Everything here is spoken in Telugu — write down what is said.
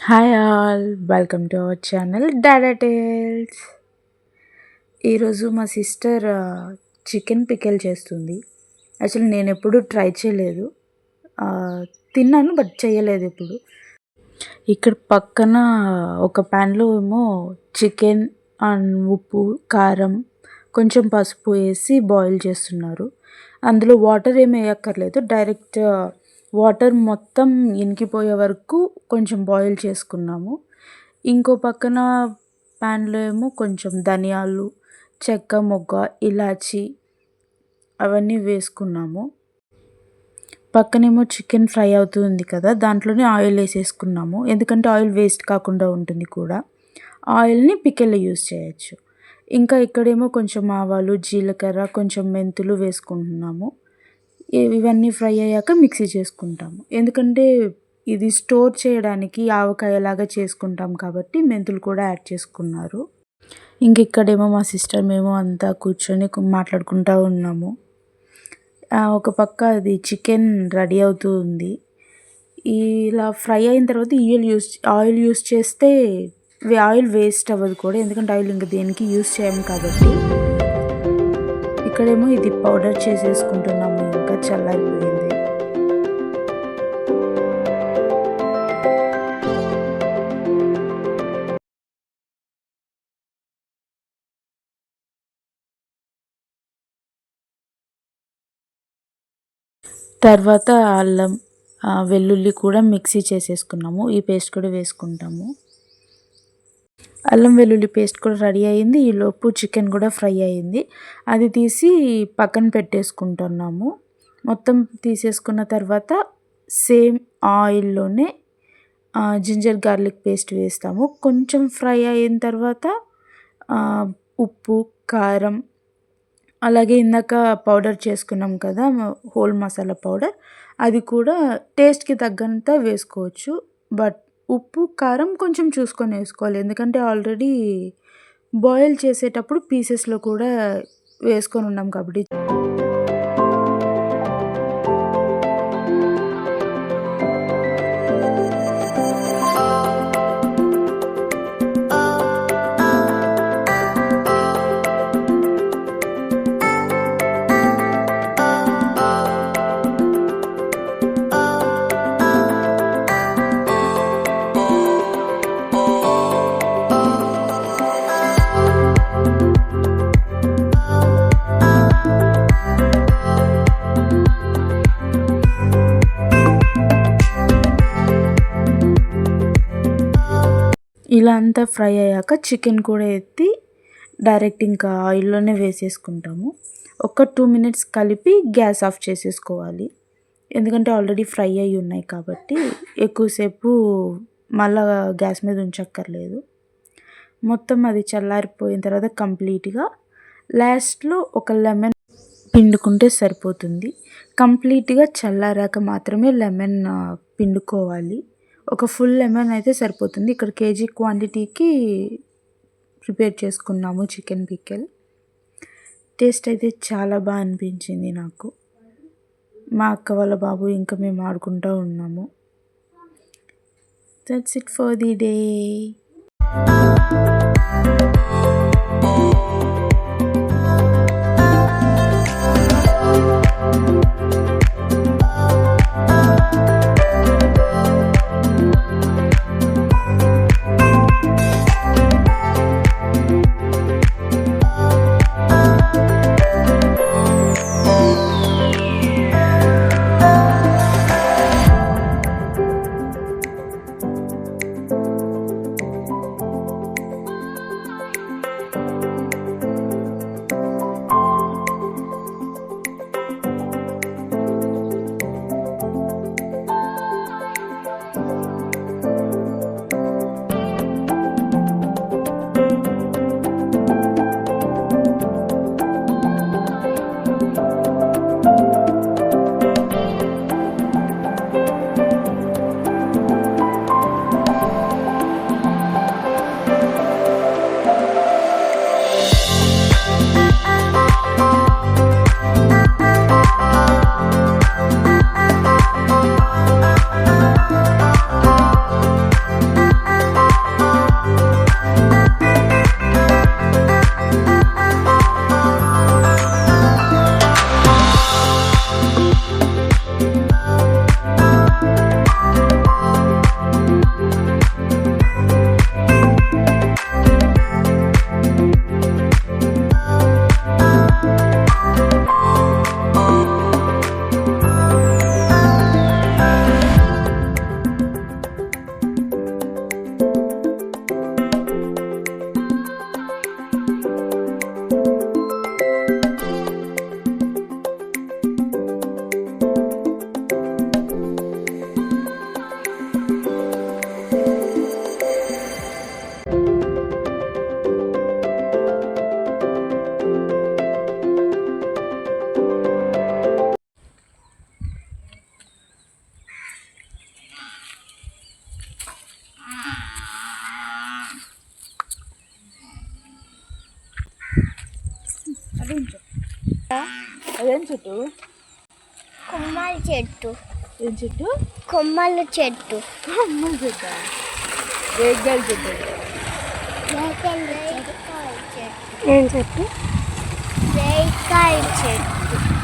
Hi all, welcome to our channel Dada tales. ఈరోజు మా సిస్టర్ చికెన్ పికెల్ చేస్తుంది. యాక్చువల్లీ నేను ఎప్పుడు ట్రై చేయలేదు, ఆ, తిన్నాను బట్ చేయలేదు ఎప్పుడు. ఇక్కడ పక్కన ఒక ప్యాన్లో ఏమో చికెన్ అండ్ ఉప్పు కారం కొంచెం పసుపు వేసి బాయిల్ చేస్తున్నారు. అందులో వాటర్ ఏమి వేయక్కర్లేదు, డైరెక్ట్ వాటర్ మొత్తం ఇనికిపోయే వరకు కొంచెం బాయిల్ చేసుకున్నాము. ఇంకో పక్కన ప్యాన్లో ఏమో కొంచెం ధనియాలు, చెక్క మొగ్గ, ఇలాచి అవన్నీ వేసుకున్నాము. పక్కనేమో చికెన్ ఫ్రై అవుతుంది కదా, దాంట్లోనే ఆయిల్ వేసేసుకున్నాము, ఎందుకంటే ఆయిల్ వేస్ట్ కాకుండా ఉంటుంది కూడా. ఆయిల్ని పికెల్లో యూస్ చేయొచ్చు. ఇంకా ఇక్కడేమో కొంచెం ఆవాలు, జీలకర్ర, కొంచెం మెంతులు వేసుకుంటున్నాము. ఇవన్నీ ఫ్రై అయ్యాక మిక్సీ చేసుకుంటాము, ఎందుకంటే ఇది స్టోర్ చేయడానికి ఆవకాయలాగా చేసుకుంటాం కాబట్టి మెంతులు కూడా యాడ్ చేసుకున్నారు. ఇంక ఇక్కడేమో మా సిస్టర్ మేము అంతా కూర్చొని మాట్లాడుకుంటూ ఉన్నాము. ఒక పక్క అది చికెన్ రెడీ అవుతూ ఉంది. ఇలా ఫ్రై అయిన తర్వాత ఆయిల్ యూస్ చేస్తే ఆయిల్ వేస్ట్ అవ్వదు కూడా, ఎందుకంటే ఆయిల్ ఇంకా దేనికి యూస్ చేయము కాబట్టి. ఇక్కడేమో ఇది పౌడర్ చేసేసుకుంటున్నాము, ఇంకా చల్లారిపోయింది. తర్వాత అల్లం వెల్లుల్లి కూడా మిక్సీ చేసేసుకున్నాము, ఈ పేస్ట్ కూడా వేసుకుంటాము. అల్లం వెల్లుల్లి పేస్ట్ కూడా రెడీ అయింది, ఈలోపు చికెన్ కూడా ఫ్రై అయింది. అది తీసి పక్కన పెట్టేసుకుంటున్నాము. మొత్తం తీసేసుకున్న తర్వాత సేమ్ ఆయిల్లోనే జింజర్ గార్లిక్ పేస్ట్ వేస్తాము. కొంచెం ఫ్రై అయిన తర్వాత ఉప్పు, కారం, అలాగే ఇందాక పౌడర్ చేసుకున్నాం కదా హోల్ మసాలా పౌడర్, అది కూడా టేస్ట్కి తగ్గంత వేసుకోవచ్చు. బట్ ఉప్పు కారం కొంచెం చూసుకొని వేసుకోవాలి, ఎందుకంటే ఆల్రెడీ బాయిల్ చేసేటప్పుడు పీసెస్లో కూడా వేసుకొని ఉన్నాం కాబట్టి. ఇలా అంతా ఫ్రై అయ్యాక చికెన్ కూడా ఎత్తి డైరెక్ట్ ఇంకా ఆయిల్లోనే వేసేసుకుంటాము. ఒక 2 minutes కలిపి గ్యాస్ ఆఫ్ చేసేసుకోవాలి, ఎందుకంటే ఆల్రెడీ ఫ్రై అయ్యి ఉన్నాయి కాబట్టి ఎక్కువసేపు మళ్ళా గ్యాస్ మీద ఉంచక్కర్లేదు. మొత్తం అది చల్లారిపోయిన తర్వాత కంప్లీట్గా లాస్ట్లో ఒక లెమన్ పిండుకుంటే సరిపోతుంది. కంప్లీట్గా చల్లారాక మాత్రమే లెమన్ పిండుకోవాలి. ఒక ఫుల్ లెమన్ అయితే సరిపోతుంది. ఇక్కడ కేజీ క్వాంటిటీకి ప్రిపేర్ చేసుకున్నాము చికెన్ పికెల్. టేస్ట్ అయితే చాలా బాగా అనిపించింది నాకు. మా అక్క వాళ్ళ బాబు ఇంకా మేము ఆడుకుంటూ ఉన్నాము. That's it for the day. చూపించు. అదేం చెట్టు? కొమ్మల చెట్టు. ఏం చెట్టు? కొమ్మల చెట్టు. కొమ్మల చెట్టు. రేగ్గాయల చెట్టు. ఏం చెట్టు? రేగ్గాయల చెట్టు.